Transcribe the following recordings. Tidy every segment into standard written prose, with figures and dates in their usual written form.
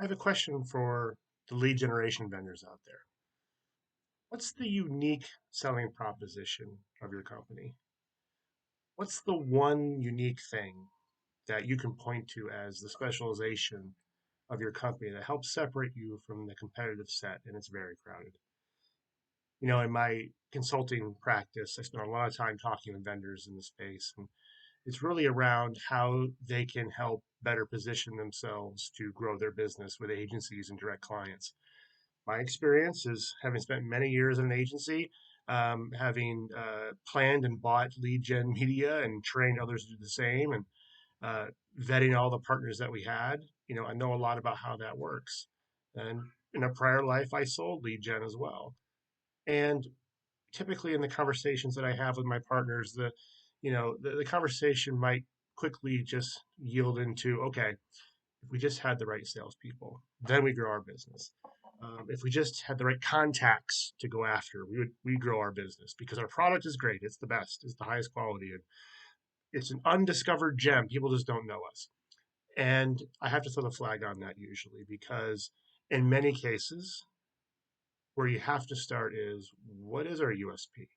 I have a question for the lead generation vendors out there. What's the unique selling proposition of your company? What's the one unique thing that you can point to as the specialization of your company that helps separate you from the competitive set and it's very crowded? In my consulting practice, I spend a lot of time talking with vendors in the space, and it's really around how they can help better position themselves to grow their business with agencies and direct clients. My experience is having spent many years in an agency, having planned and bought lead gen media and trained others to do the same, and uh, vetting all the partners that we had. I know a lot about how that works. And in a prior life, I sold lead gen as well. And typically in the conversations that I have with my partners, the conversation might quickly just yield into, okay, if we just had the right salespeople, then we grow our business. If we just had the right contacts to go after, we grow our business because our product is great. It's the best. It's the highest quality, and it's an undiscovered gem. People just don't know us. And I have to throw the flag on that usually because in many cases, where you have to start is what is our USP?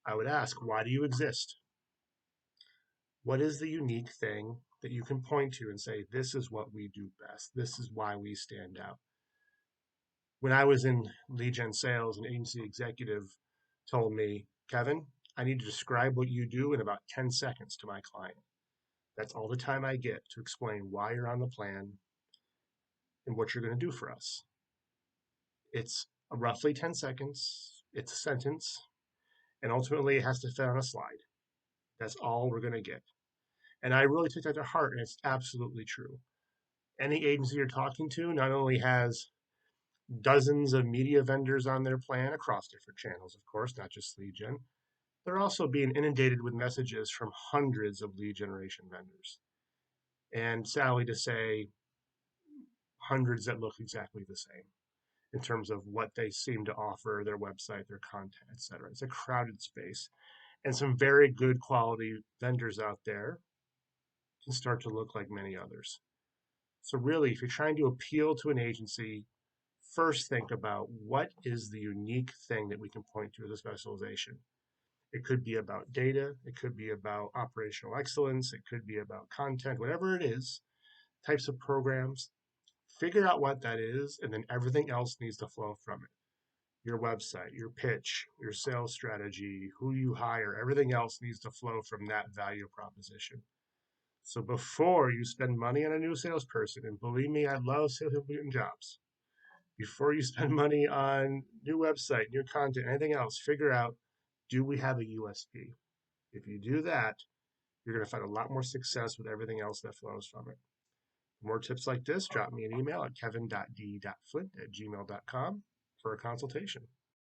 I would ask, why do you exist? What is the unique thing that you can point to and say, this is what we do best? This is why we stand out. When I was in lead gen sales, an agency executive told me, Kevin, I need to describe what you do in about 10 seconds to my client. That's all the time I get to explain why you're on the plan and what you're going to do for us. It's roughly 10 seconds, it's a sentence, and ultimately it has to fit on a slide. That's all we're going to get. And I really took that to heart, and it's absolutely true. Any agency you're talking to not only has dozens of media vendors on their plan across different channels, of course, not just lead gen, they're also being inundated with messages from hundreds of lead generation vendors. And sadly to say, hundreds that look exactly the same in terms of what they seem to offer, their website, their content, etc. It's a crowded space. And some very good quality vendors out there can start to look like many others. So really, if you're trying to appeal to an agency, first think about what is the unique thing that we can point to as a specialization. It could be about data, it could be about operational excellence, it could be about content, whatever it is, types of programs. Figure out what that is, and then everything else needs to flow from it. Your website, your pitch, your sales strategy, who you hire, everything else needs to flow from that value proposition. So before you spend money on a new salesperson, and believe me, I love salespeople getting jobs. Before you spend money on new website, new content, anything else, figure out, do we have a USP? If you do that, you're going to find a lot more success with everything else that flows from it. For more tips like this, drop me an email at kevin.d.flint@gmail.com for a consultation.